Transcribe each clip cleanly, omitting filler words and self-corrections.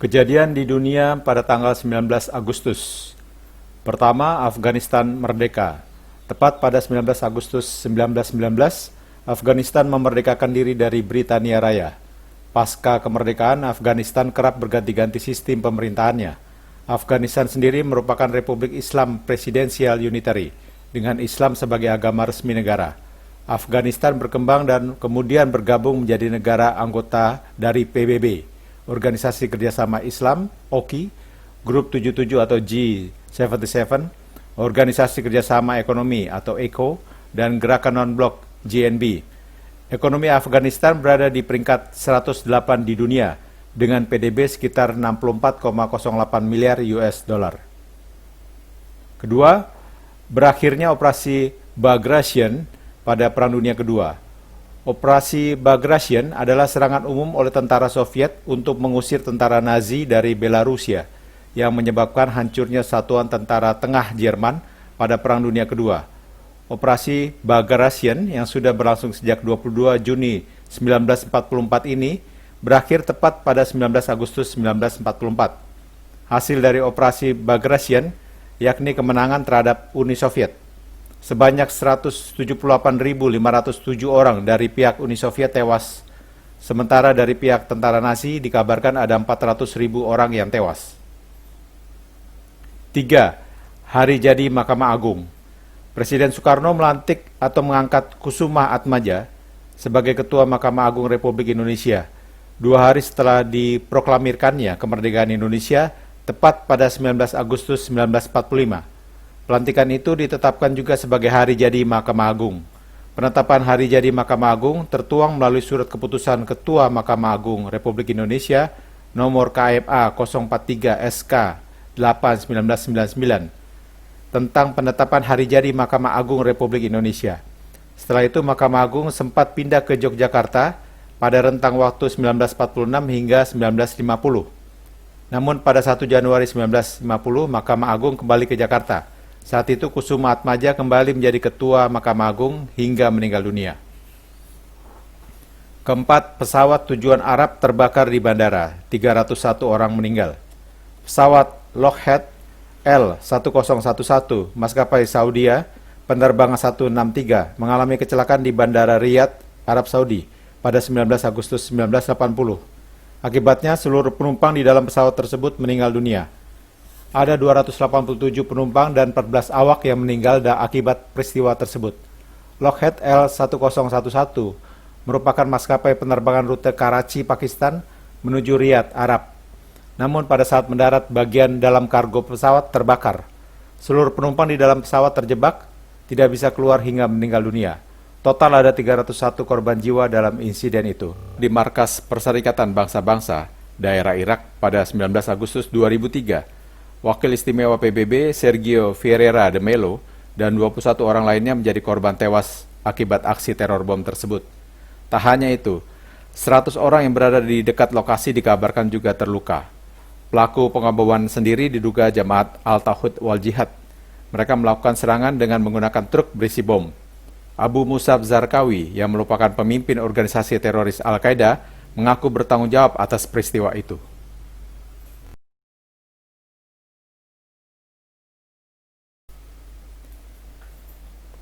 Kejadian di dunia pada tanggal 19 Agustus. Pertama, Afghanistan merdeka. Tepat pada 19 Agustus 1919, Afghanistan memerdekakan diri dari Britania Raya. Pasca kemerdekaan, Afghanistan kerap berganti-ganti sistem pemerintahannya. Afghanistan sendiri merupakan Republik Islam Presidensial Unitary, dengan Islam sebagai agama resmi negara. Afghanistan berkembang dan kemudian bergabung menjadi negara anggota dari PBB, Organisasi Kerjasama Islam, OKI, Grup 77 atau G77, Organisasi Kerjasama Ekonomi atau ECO, dan Gerakan Non-Blok GNB. Ekonomi Afghanistan berada di peringkat 108 di dunia, dengan PDB sekitar 64,08 miliar US dollar. Kedua, berakhirnya operasi Bagration pada Perang Dunia Kedua. Operasi Bagration adalah serangan umum oleh tentara Soviet untuk mengusir tentara Nazi dari Belarusia, yang menyebabkan hancurnya Satuan Tentara Tengah Jerman pada Perang Dunia Kedua. Operasi Bagration yang sudah berlangsung sejak 22 Juni 1944 ini berakhir tepat pada 19 Agustus 1944. Hasil dari operasi Bagration yakni kemenangan terhadap Uni Soviet. Sebanyak 178.507 orang dari pihak Uni Soviet tewas, sementara dari pihak tentara Nazi dikabarkan ada 400.000 orang yang tewas. 3. Hari jadi Mahkamah Agung. Presiden Soekarno melantik atau mengangkat Kusuma Atmaja sebagai Ketua Mahkamah Agung Republik Indonesia 2 hari setelah diproklamirkannya kemerdekaan Indonesia, tepat pada 19 Agustus 1945. Pelantikan itu ditetapkan juga sebagai hari jadi Mahkamah Agung. Penetapan hari jadi Mahkamah Agung tertuang melalui surat keputusan Ketua Mahkamah Agung Republik Indonesia nomor KMA 043 SK 8/1999 tentang penetapan hari jadi Mahkamah Agung Republik Indonesia. Setelah itu Mahkamah Agung sempat pindah ke Yogyakarta pada rentang waktu 1946 hingga 1950. Namun pada 1 Januari 1950 Mahkamah Agung kembali ke Jakarta. Saat itu Kusuma Atmaja kembali menjadi Ketua Mahkamah Agung hingga meninggal dunia. Keempat, pesawat tujuan Arab terbakar di bandara, 301 orang meninggal. Pesawat Lockheed L-1011 maskapai Saudia, penerbangan 163, mengalami kecelakaan di Bandara Riyadh, Arab Saudi pada 19 Agustus 1980. Akibatnya seluruh penumpang di dalam pesawat tersebut meninggal dunia. Ada 287 penumpang dan 14 awak yang meninggal akibat peristiwa tersebut. Lockheed L-1011 merupakan maskapai penerbangan rute Karachi, Pakistan menuju Riyadh, Arab. Namun pada saat mendarat, bagian dalam kargo pesawat terbakar. Seluruh penumpang di dalam pesawat terjebak, tidak bisa keluar hingga meninggal dunia. Total ada 301 korban jiwa dalam insiden itu. Di Markas Perserikatan Bangsa-Bangsa, daerah Irak pada 19 Agustus 2003, Wakil Istimewa PBB Sergio Ferreira de Mello dan 21 orang lainnya menjadi korban tewas akibat aksi teror bom tersebut. Tak hanya itu, 100 orang yang berada di dekat lokasi dikabarkan juga terluka. Pelaku pengaboman sendiri diduga Jamaat Al-Tauhid wal Jihad. Mereka melakukan serangan dengan menggunakan truk berisi bom. Abu Musab Zarqawi yang merupakan pemimpin organisasi teroris Al-Qaeda mengaku bertanggung jawab atas peristiwa itu.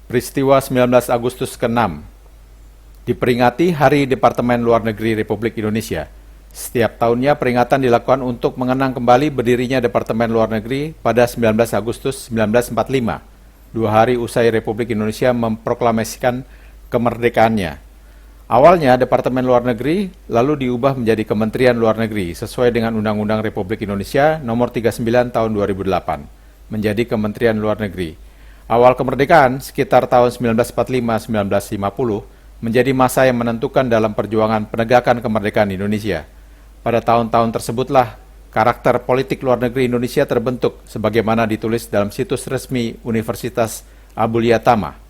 Peristiwa 19 Agustus ke-6 diperingati Hari Departemen Luar Negeri Republik Indonesia. Setiap tahunnya peringatan dilakukan untuk mengenang kembali berdirinya Departemen Luar Negeri pada 19 Agustus 1945, 2 hari usai Republik Indonesia memproklamasikan kemerdekaannya. Awalnya Departemen Luar Negeri lalu diubah menjadi Kementerian Luar Negeri sesuai dengan Undang-Undang Republik Indonesia Nomor 39 Tahun 2008 menjadi Kementerian Luar Negeri. Awal kemerdekaan sekitar tahun 1945-1950 menjadi masa yang menentukan dalam perjuangan penegakan kemerdekaan Indonesia. Pada tahun-tahun tersebutlah karakter politik luar negeri Indonesia terbentuk sebagaimana ditulis dalam situs resmi Universitas Abulia Tama.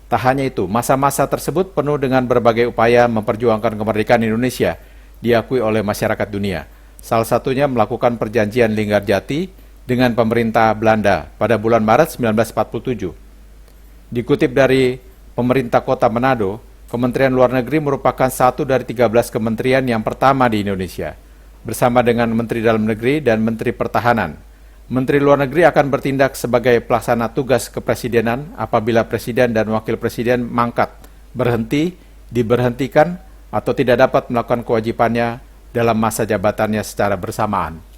Tak hanya itu, masa-masa tersebut penuh dengan berbagai upaya memperjuangkan kemerdekaan Indonesia diakui oleh masyarakat dunia. Salah satunya melakukan perjanjian Linggarjati dengan pemerintah Belanda pada bulan Maret 1947. Dikutip dari pemerintah kota Manado, Kementerian Luar Negeri merupakan satu dari 13 kementerian yang pertama di Indonesia. bersama dengan Menteri Dalam Negeri dan Menteri Pertahanan. Menteri Luar Negeri akan bertindak sebagai pelaksana tugas kepresidenan apabila Presiden dan Wakil Presiden mangkat, berhenti, diberhentikan, atau tidak dapat melakukan kewajibannya dalam masa jabatannya secara bersamaan.